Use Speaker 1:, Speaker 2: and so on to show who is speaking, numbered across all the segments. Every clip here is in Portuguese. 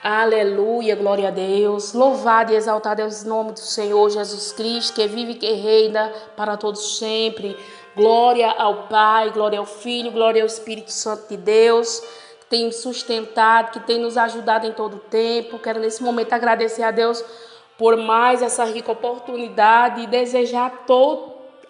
Speaker 1: Aleluia, glória a Deus. Louvado e exaltado é o nome do Senhor Jesus Cristo, que vive e que reina para todos sempre. Glória ao Pai, glória ao Filho, glória ao Espírito Santo de Deus, que tem me sustentado, que tem nos ajudado em todo o tempo. Quero nesse momento agradecer a Deus por mais essa rica oportunidade e desejar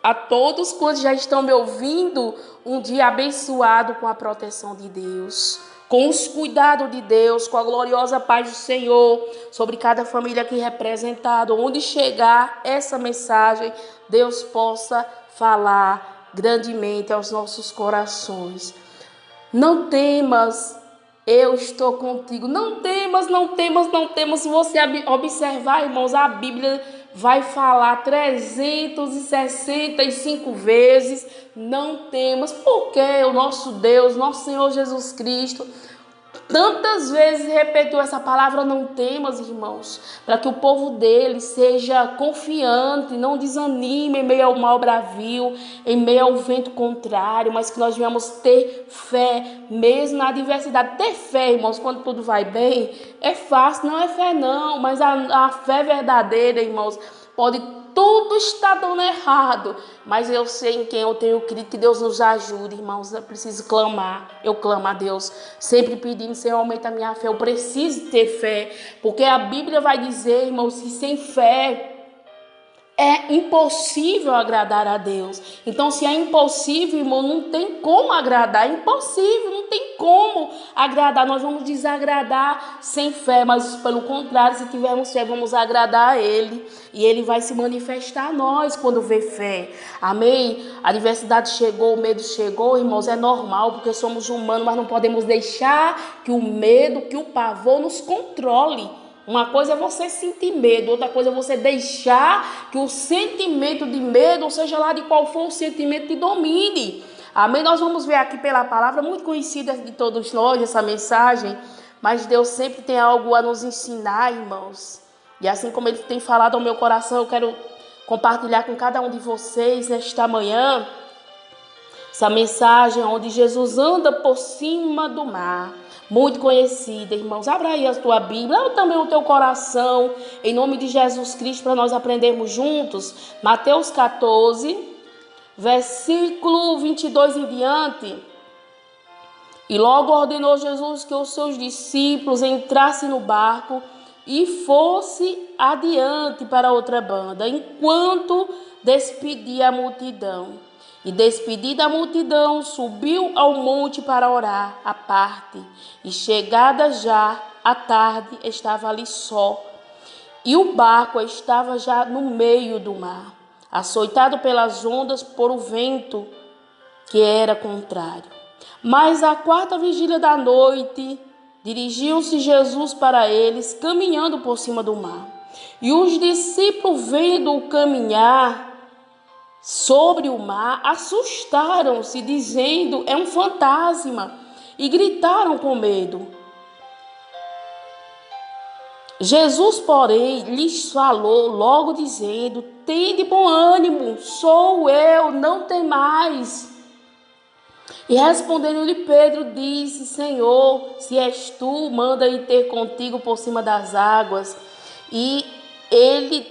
Speaker 1: a todos quantos já estão me ouvindo um dia abençoado com a proteção de Deus, com os cuidados de Deus, com a gloriosa paz do Senhor sobre cada família aqui representada. Onde chegar essa mensagem, Deus possa falar grandemente aos nossos corações. Não temas, eu estou contigo. Não temas, não temas, não temas. Se você observar, irmãos, a Bíblia vai falar 365 vezes. Não temas, porque o nosso Deus, nosso Senhor Jesus Cristo, tantas vezes repetiu essa palavra não temas, irmãos, para que o povo dele seja confiante, não desanime em meio ao mal bravio, em meio ao vento contrário, mas que nós venhamos ter fé, mesmo na adversidade. Ter fé, irmãos, quando tudo vai bem, é fácil, não é fé não, mas a fé verdadeira, irmãos, pode tudo está dando errado, mas eu sei em quem eu tenho crido, que Deus nos ajude, irmãos. Eu preciso clamar, eu clamo a Deus, sempre pedindo: Senhor, aumenta a minha fé. Eu preciso ter fé, porque a Bíblia vai dizer, irmãos, que sem fé é impossível agradar a Deus. Então, se é impossível, irmão, não tem como agradar. É impossível, não tem como agradar. Nós vamos desagradar sem fé, mas pelo contrário, se tivermos fé, vamos agradar a Ele. E Ele vai se manifestar a nós quando vê fé. Amém? A adversidade chegou, o medo chegou, irmãos, é normal, porque somos humanos, mas não podemos deixar que o medo, que o pavor nos controle. Uma coisa é você sentir medo, outra coisa é você deixar que o sentimento de medo, ou seja lá de qual for o sentimento, te domine. Amém? Nós vamos ver aqui pela palavra, muito conhecida de todos nós, essa mensagem, mas Deus sempre tem algo a nos ensinar, irmãos. E assim como Ele tem falado ao meu coração, eu quero compartilhar com cada um de vocês nesta manhã essa mensagem onde Jesus anda por cima do mar. Muito conhecida, irmãos. Abra aí a tua Bíblia, abra também o teu coração, em nome de Jesus Cristo, para nós aprendermos juntos. Mateus 14, versículo 22 em diante. E logo ordenou Jesus que os seus discípulos entrassem no barco e fosse adiante para outra banda, enquanto despedia a multidão. E despedida a multidão, subiu ao monte para orar à parte. E chegada já a tarde, estava ali só. E o barco estava já no meio do mar, açoitado pelas ondas por o vento, que era contrário. Mas à quarta vigília da noite, dirigiu-se Jesus para eles, caminhando por cima do mar. E os discípulos, vendo-o caminhar sobre o mar, assustaram-se, dizendo: é um fantasma, e gritaram com medo. Jesus, porém, lhes falou logo, dizendo: tende bom ânimo, sou eu, não temais. E respondendo-lhe Pedro, disse: Senhor, se és tu, manda ir ter contigo por cima das águas. E ele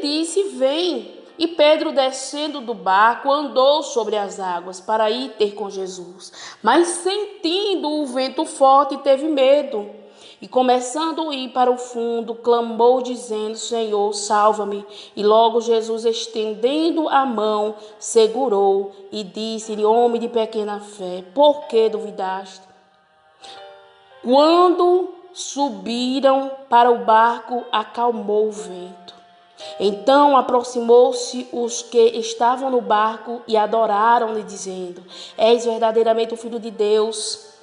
Speaker 1: disse: vem. E Pedro, descendo do barco, andou sobre as águas para ir ter com Jesus. Mas sentindo o vento forte, teve medo. E começando a ir para o fundo, clamou dizendo: Senhor, salva-me. E logo Jesus, estendendo a mão, segurou e disse-lhe: homem de pequena fé, por que duvidaste? Quando subiram para o barco, acalmou o vento. Então aproximou-se os que estavam no barco e adoraram-lhe, dizendo: és verdadeiramente o Filho de Deus.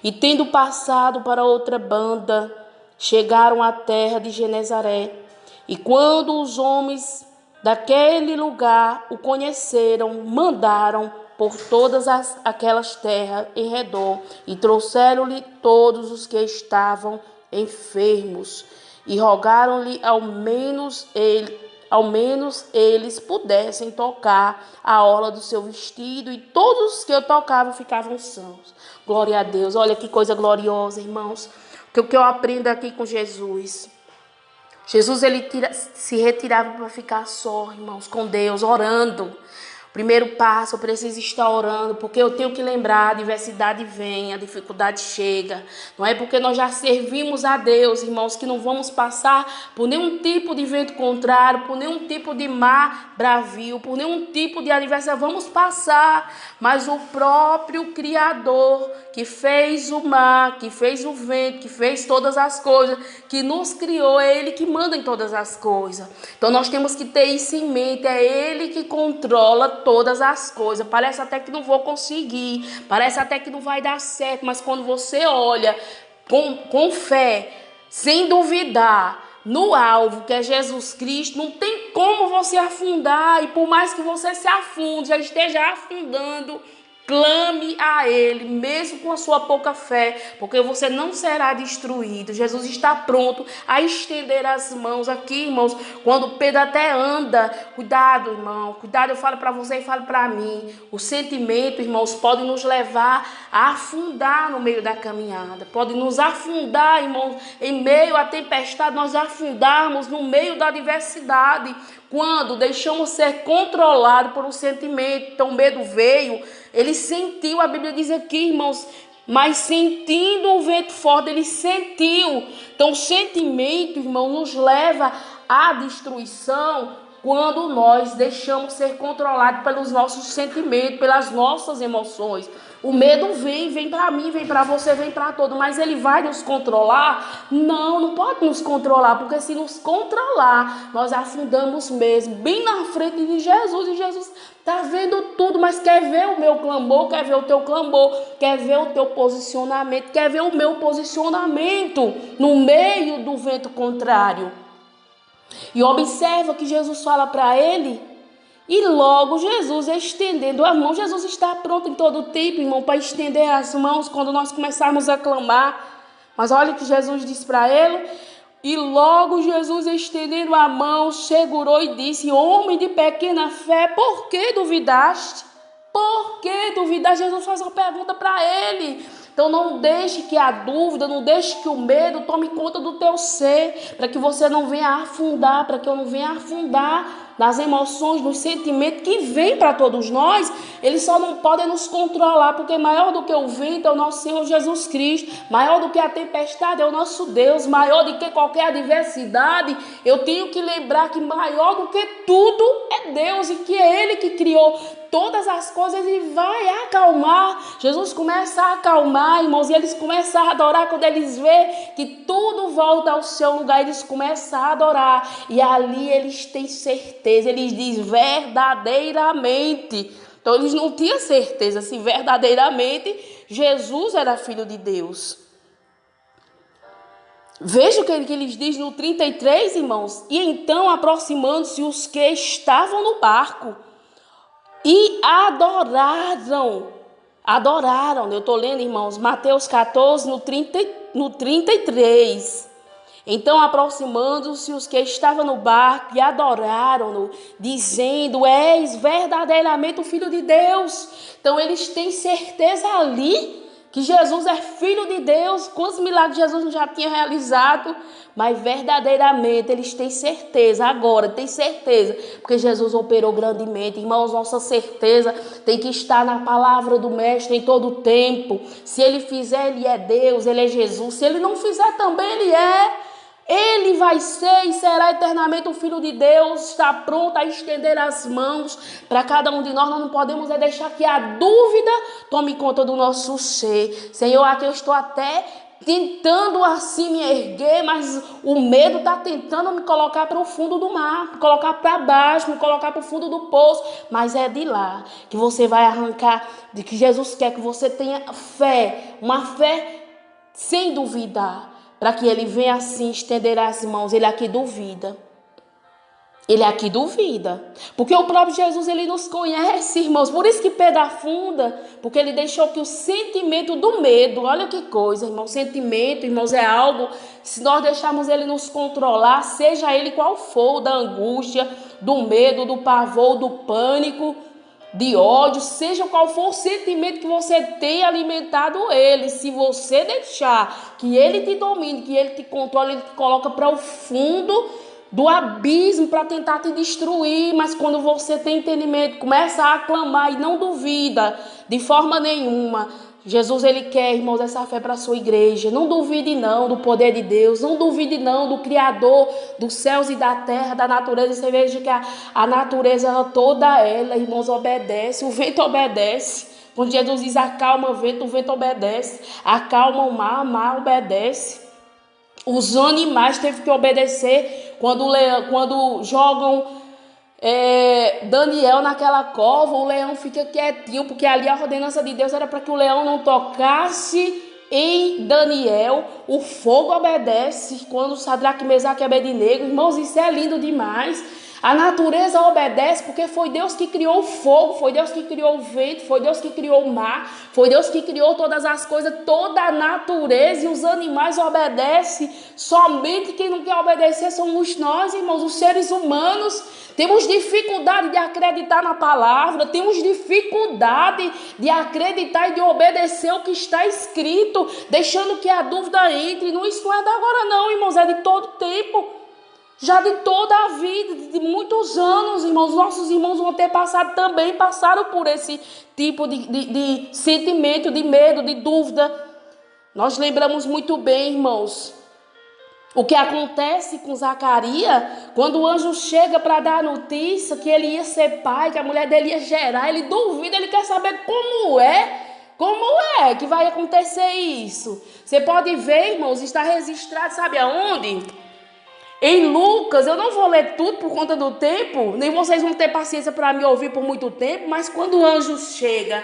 Speaker 1: E tendo passado para outra banda, chegaram à terra de Genezaré. E quando os homens daquele lugar o conheceram, mandaram por todas aquelas terras em redor e trouxeram-lhe todos os que estavam enfermos e rogaram-lhe ao menos eles pudessem tocar a orla do seu vestido, e todos os que o tocavam ficavam sãos. Glória a Deus. Olha que coisa gloriosa, irmãos. Que o que eu aprendo aqui com Jesus? Jesus, ele se retirava para ficar só, irmãos, com Deus, orando. Primeiro passo, eu preciso estar orando, porque eu tenho que lembrar, a adversidade vem, a dificuldade chega. Não é porque nós já servimos a Deus, irmãos, que não vamos passar por nenhum tipo de vento contrário, por nenhum tipo de mar bravio, por nenhum tipo de adversidade. Vamos passar, mas o próprio Criador, que fez o mar, que fez o vento, que fez todas as coisas, que nos criou, é Ele que manda em todas as coisas. Então nós temos que ter isso em mente, é Ele que controla todas as coisas. Parece até que não vou conseguir, parece até que não vai dar certo, mas quando você olha com fé, sem duvidar, no alvo que é Jesus Cristo, não tem como você afundar. E por mais que você se afunde, já esteja afundando, clame a Ele, mesmo com a sua pouca fé, porque você não será destruído. Jesus está pronto a estender as mãos aqui, irmãos. Quando Pedro até anda, cuidado, irmão, cuidado, eu falo para você e falo para mim. O sentimento, irmãos, pode nos levar a afundar no meio da caminhada, pode nos afundar, irmãos, em meio à tempestade, nós afundarmos no meio da adversidade, quando deixamos ser controlados por um sentimento. Então o medo veio, ele sentiu, a Bíblia diz aqui, irmãos, mas sentindo o vento forte, ele sentiu. Então o sentimento, irmão, nos leva à destruição quando nós deixamos ser controlados pelos nossos sentimentos, pelas nossas emoções. O medo vem para mim, vem para você, vem para todo, mas ele vai nos controlar? Não, não pode nos controlar, porque se nos controlar, nós afundamos mesmo, bem na frente de Jesus, e Jesus está vendo tudo, mas quer ver o meu clamor, quer ver o teu clamor, quer ver o teu posicionamento, quer ver o meu posicionamento no meio do vento contrário. E observa que Jesus fala para ele, e logo Jesus estendendo a mão. Jesus está pronto em todo tempo, irmão, para estender as mãos quando nós começarmos a clamar. Mas olha o que Jesus disse para ele. E logo Jesus estendendo a mão, segurou e disse: homem de pequena fé, por que duvidaste? Por que duvidaste? Jesus faz uma pergunta para ele. Então não deixe que a dúvida, não deixe que o medo tome conta do teu ser, para que você não venha afundar, para que eu não venha afundar nas emoções, nos sentimentos que vêm para todos nós. Eles só não podem nos controlar, porque maior do que o vento é o nosso Senhor Jesus Cristo, maior do que a tempestade é o nosso Deus, maior do que qualquer adversidade. Eu tenho que lembrar que maior do que tudo é Deus, e que é Ele que criou todas as coisas e vai acalmar. Jesus começa a acalmar, irmãos, e eles começam a adorar. Quando eles veem que tudo volta ao seu lugar, eles começam a adorar, e ali eles têm certeza, eles dizem verdadeiramente. Então eles não tinham certeza se verdadeiramente Jesus era filho de Deus. Veja o que eles dizem no 33, irmãos. E então, aproximando-se os que estavam no barco, e adoraram. Eu estou lendo, irmãos, Mateus 14, no 33. Então, aproximando-se os que estavam no barco e adoraram-no, dizendo: és verdadeiramente o Filho de Deus. Então, eles têm certeza ali que Jesus é Filho de Deus. Quantos milagres Jesus já tinha realizado? Mas verdadeiramente eles têm certeza, agora têm certeza, porque Jesus operou grandemente. Irmãos, nossa certeza tem que estar na palavra do Mestre em todo o tempo. Se Ele fizer, Ele é Deus, Ele é Jesus. Se Ele não fizer, também Ele é. Ele vai ser e será eternamente o Filho de Deus. Está pronto a estender as mãos para cada um de nós. Nós não podemos deixar que a dúvida tome conta do nosso ser. Senhor, aqui eu estou até tentando assim me erguer, mas o medo está tentando me colocar para o fundo do mar, me colocar para baixo, me colocar para o fundo do poço. Mas é de lá que você vai arrancar, de que Jesus quer que você tenha fé, uma fé sem duvidar, para que Ele venha assim estender as mãos. Ele aqui duvida. Ele aqui duvida. Porque o próprio Jesus, Ele nos conhece, irmãos. Por isso que Pedro afunda. Porque ele deixou que o sentimento do medo, olha que coisa, irmão. Sentimento, irmãos, é algo, se nós deixarmos ele nos controlar, seja ele qual for, da angústia, do medo, do pavor, do pânico, de ódio, seja qual for o sentimento que você tenha alimentado ele, se você deixar que ele te domine, que ele te controle, ele te coloca para o fundo do abismo para tentar te destruir. Mas quando você tem entendimento, começa a aclamar e não duvida de forma nenhuma. Jesus, ele quer, irmãos, essa fé para a sua igreja. Não duvide não do poder de Deus. Não duvide não do Criador dos céus e da terra, da natureza. Você veja que a natureza, ela, toda ela, irmãos, obedece. O vento obedece. Quando Jesus diz acalma o vento obedece. Acalma o mar obedece. Os animais teve que obedecer quando jogam Daniel naquela cova. O leão fica quietinho, porque ali a ordenança de Deus era para que o leão não tocasse em Daniel. O fogo obedece quando Sadraque, Mesaque e Abednego. Irmãos, isso é lindo demais. A natureza obedece porque foi Deus que criou o fogo, foi Deus que criou o vento, foi Deus que criou o mar, foi Deus que criou todas as coisas, toda a natureza, e os animais obedecem. Somente quem não quer obedecer somos nós, irmãos, os seres humanos. Temos dificuldade de acreditar na palavra, temos dificuldade de acreditar e de obedecer o que está escrito, deixando que a dúvida entre. Isso não é de agora não, irmãos, é de todo tempo. Já de toda a vida, de muitos anos, irmãos, nossos irmãos vão ter passado também, passaram por esse tipo de sentimento, de medo, de dúvida. Nós lembramos muito bem, irmãos, o que acontece com Zacarias, quando o anjo chega para dar a notícia que ele ia ser pai, que a mulher dele ia gerar, ele duvida, ele quer saber como é que vai acontecer isso. Você pode ver, irmãos, está registrado, sabe aonde? Em Lucas. Eu não vou ler tudo por conta do tempo, nem vocês vão ter paciência para me ouvir por muito tempo, mas quando o anjo chega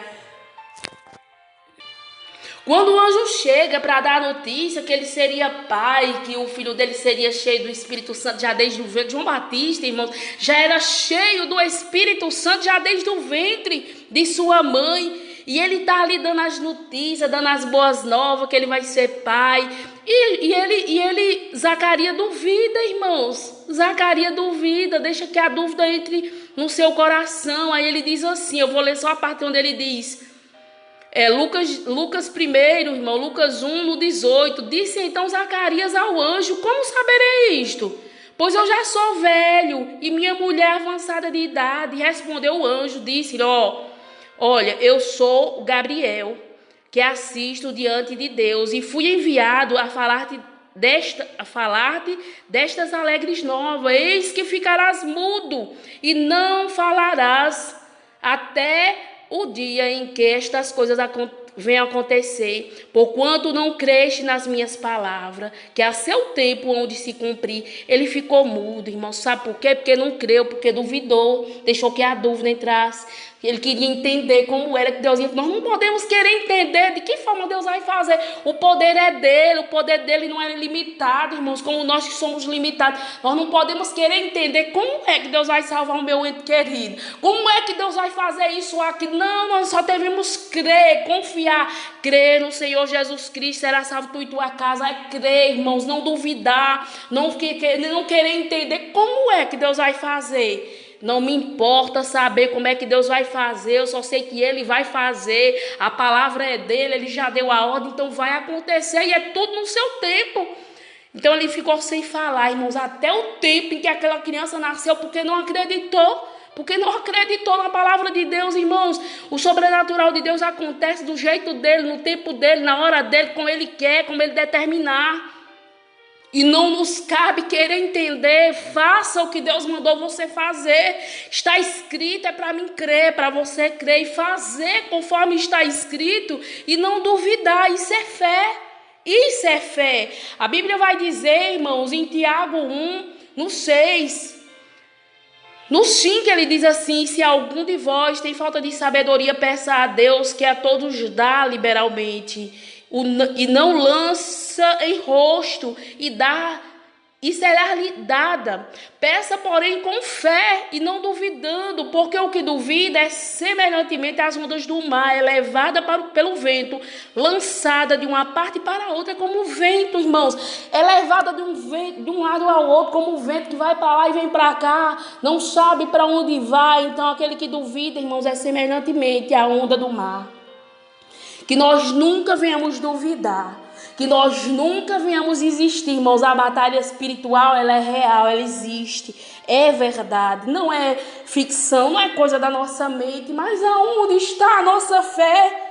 Speaker 1: para dar a notícia que ele seria pai, que o filho dele seria cheio do Espírito Santo já desde o ventre, João Batista, irmãos, já era cheio do Espírito Santo já desde o ventre de sua mãe. E ele está ali dando as notícias, dando as boas novas, que ele vai ser pai. E Zacarias duvida, irmãos. Zacarias duvida, deixa que a dúvida entre no seu coração. Aí ele diz assim, eu vou ler só a parte onde ele diz. Lucas 1, irmão, Lucas 1, no 18. Disse então Zacarias ao anjo, como saberei isto? Pois eu já sou velho e minha mulher avançada de idade. Respondeu o anjo, disse-lhe, olha, eu sou o Gabriel, que assisto diante de Deus, e fui enviado a falar-te destas alegres novas. Eis que ficarás mudo e não falarás até o dia em que estas coisas venham acontecer, porquanto não creste nas minhas palavras, que a seu tempo onde se cumprir, ele ficou mudo, irmão. Sabe por quê? Porque não creu, porque duvidou, deixou que a dúvida entrasse. Ele queria entender como era que Deus ia. Nós não podemos querer entender de que forma Deus vai fazer. O poder é dele, o poder dele não é limitado, irmãos, como nós que somos limitados. Nós não podemos querer entender como é que Deus vai salvar o meu ente querido. Como é que Deus vai fazer isso aqui? Não, nós só devemos crer, confiar. Crer no Senhor Jesus Cristo, será salvo tu e tua casa. É crer, irmãos, não duvidar, não querer entender como é que Deus vai fazer. Não me importa saber como é que Deus vai fazer, eu só sei que Ele vai fazer, a palavra é dele, Ele já deu a ordem, então vai acontecer e é tudo no seu tempo. Então ele ficou sem falar, irmãos, até o tempo em que aquela criança nasceu, porque não acreditou na palavra de Deus, irmãos. O sobrenatural de Deus acontece do jeito dele, no tempo dele, na hora dele, como ele quer, como ele determinar. E não nos cabe querer entender. Faça o que Deus mandou você fazer. Está escrito, é para mim crer, para você crer e fazer conforme está escrito e não duvidar. Isso é fé. Isso é fé. A Bíblia vai dizer, irmãos, em Tiago 1, no 6, no 5, ele diz assim: se algum de vós tem falta de sabedoria, peça a Deus, que a todos dá liberalmente, e não lança em rosto, e dá e será-lhe dada. Peça, porém, com fé e não duvidando, porque o que duvida é semelhantemente às ondas do mar, é levada pelo vento, lançada de uma parte para outra, como o vento, irmãos. É levada de um lado ao outro, como o vento que vai para lá e vem para cá, não sabe para onde vai. Então, aquele que duvida, irmãos, é semelhantemente à onda do mar. Que nós nunca venhamos duvidar, que nós nunca venhamos existir, irmãos. A batalha espiritual, ela é real, ela existe, é verdade, não é ficção, não é coisa da nossa mente, mas aonde está a nossa fé?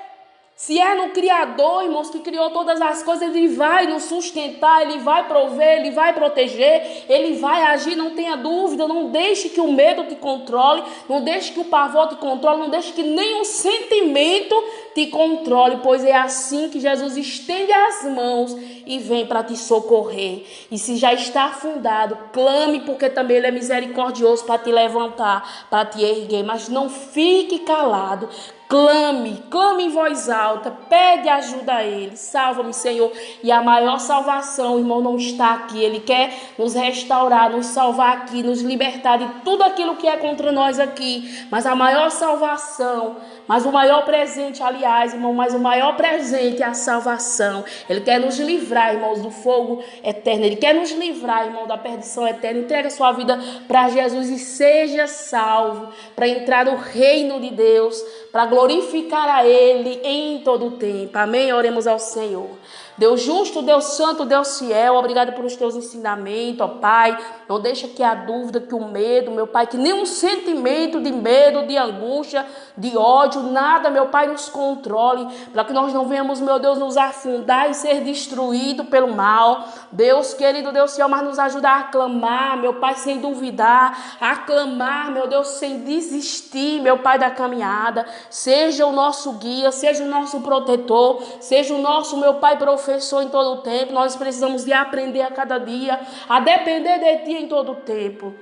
Speaker 1: Se é no Criador, irmãos, que criou todas as coisas, Ele vai nos sustentar, Ele vai prover, Ele vai proteger, Ele vai agir, não tenha dúvida. Não deixe que o medo te controle, não deixe que o pavor te controle, não deixe que nenhum sentimento te controle, pois é assim que Jesus estende as mãos e vem para te socorrer. E se já está afundado, clame, porque também Ele é misericordioso para te levantar, para te erguer, mas não fique calado. Clame em voz alta, pede ajuda a Ele. Salva-me, Senhor. E a maior salvação, irmão, não está aqui. Ele quer nos restaurar, nos salvar aqui, nos libertar de tudo aquilo que é contra nós aqui. Mas a maior salvação, mas o maior presente, aliás, irmão, mas o maior presente é a salvação. Ele quer nos livrar, irmãos, do fogo eterno. Ele quer nos livrar, irmão, da perdição eterna. Entrega sua vida para Jesus e seja salvo, para entrar no reino de Deus, para glorificar a Ele em todo o tempo. Amém? Oremos ao Senhor. Deus justo, Deus santo, Deus fiel, obrigado pelos teus ensinamentos, ó Pai. Não deixa que a dúvida, que o medo, meu Pai, que nenhum sentimento de medo, de angústia, de ódio, nada, meu Pai, nos controle, para que nós não venhamos, meu Deus, nos afundar e ser destruído pelo mal. Deus querido, Deus fiel, mas nos ajudar a clamar, meu Pai, sem duvidar, a clamar, meu Deus, sem desistir, meu Pai, da caminhada. Seja o nosso guia, seja o nosso protetor, seja o nosso, meu Pai, professor em todo o tempo. Nós precisamos de aprender a cada dia, a depender de Ti em todo o tempo.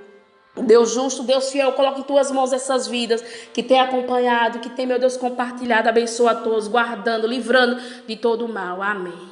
Speaker 1: Deus justo, Deus fiel, coloca em Tuas mãos essas vidas que tem acompanhado, que tem, meu Deus, compartilhado. Abençoa a todos, guardando, livrando de todo o mal. Amém.